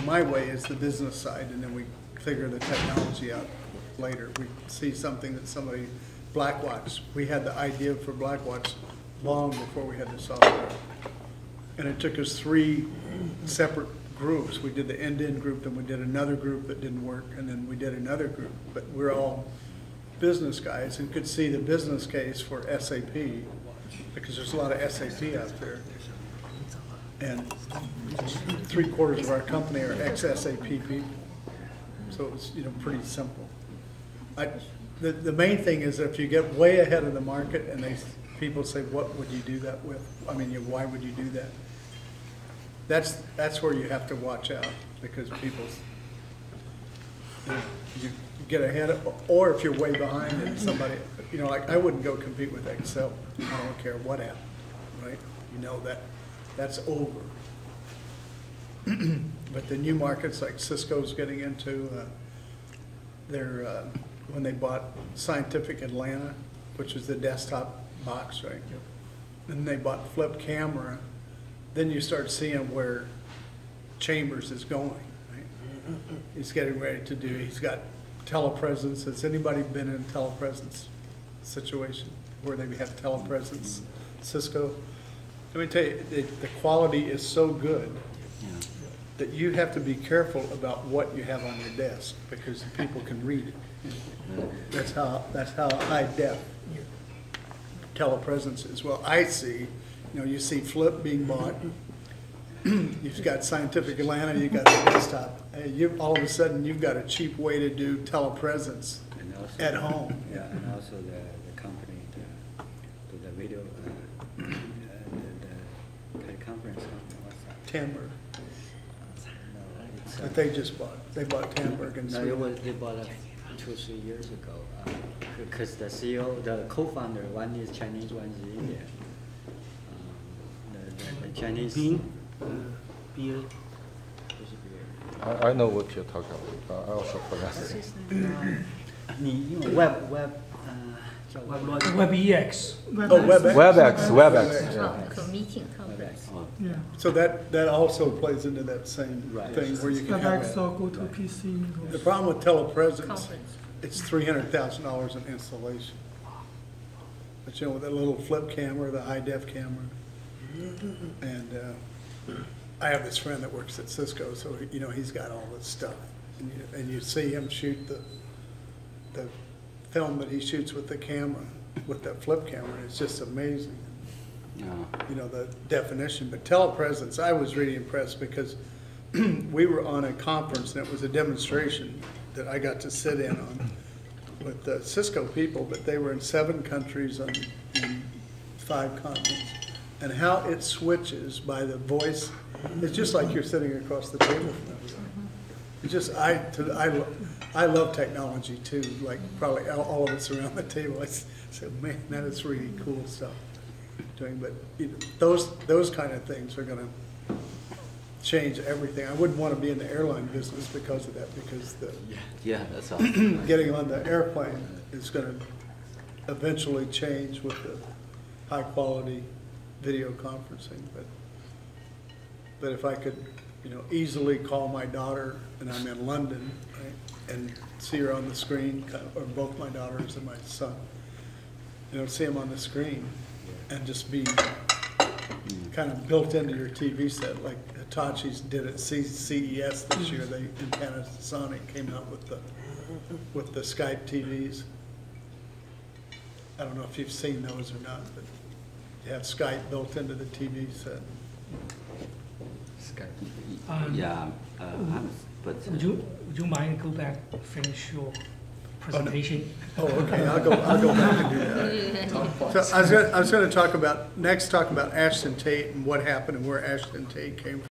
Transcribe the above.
my way is the business side, and then we figure the technology out later. We see something that somebody, Blackwatch, we had the idea for Blackwatch long before we had the software. And it took us 3 separate groups. We did the end-to-end group, then we did another group that didn't work, and then we did another group. But we're all business guys and could see the business case for SAP, because there's a lot of SAP out there. And 3/4 of our company are ex-SAP people. So it was, pretty simple. The main thing is if you get way ahead of the market and people say, what would you do that with? I mean, why would you do that? That's where you have to watch out, because people, you get ahead, or if you're way behind and somebody, like I wouldn't go compete with Excel. I don't care what app, right? That's over. But the new markets like Cisco's getting into, when they bought Scientific Atlanta, which was the desktop box, right? And they bought Flip Camera. Then you start seeing where Chambers is going, right? He's getting ready to do, he's got telepresence. Has anybody been in a telepresence situation where they have telepresence? Cisco? Let me tell you, the quality is so good that you have to be careful about what you have on your desk, because people can read it. That's how high def telepresence is. Well, I see, you see Flip being bought. You've got Scientific Atlanta, you've got the desktop. All of a sudden, you've got a cheap way to do telepresence at home. Yeah, and also the company, the video, the conference company, what's that? Tandberg. No, it's, That they just bought. They bought Tandberg and they bought it 2 or 3 years ago. Because the CEO, the co-founder, one is Chinese, one is Indian. The Chinese. Beer. I know what you're talking about. I also forgot. WebEx. WebEx. Yeah. Meeting conference. Yeah. So that also plays into that same thing where you can have WebEx or go to PC. The problem with telepresence, Conference. it's $300,000 in installation. But with that little flip camera, the high def camera, and I have this friend that works at Cisco, so he's got all this stuff, and you see him shoot the film that he shoots with the camera, with that flip camera. And it's just amazing. The definition. But telepresence, I was really impressed, because we were on a conference and it was a demonstration that I got to sit in on with the Cisco people, but they were in 7 countries in 5 continents. And how it switches by the voice, it's just like you're sitting across the table from everybody. It's just, I love technology too, like probably all of us around the table. I said, man, that is really cool stuff doing. But those kind of things are going to change everything. I wouldn't want to be in the airline business because of that, because That's awesome. getting on the airplane is going to eventually change with the high quality video conferencing. But if I could, easily call my daughter, and I'm in London, right, and see her on the screen, or both my daughters and my son, see them on the screen, and just be kind of built into your TV set, like Hitachi's did at CES this year. They in Panasonic came out with the Skype TVs. I don't know if you've seen those or not, but you have Skype built into the TV set. Yeah, but Would you mind go back finish your presentation? Oh, okay. I'll go back and do that. So I was going to talk about Ashton Tate and what happened and where Ashton Tate came from.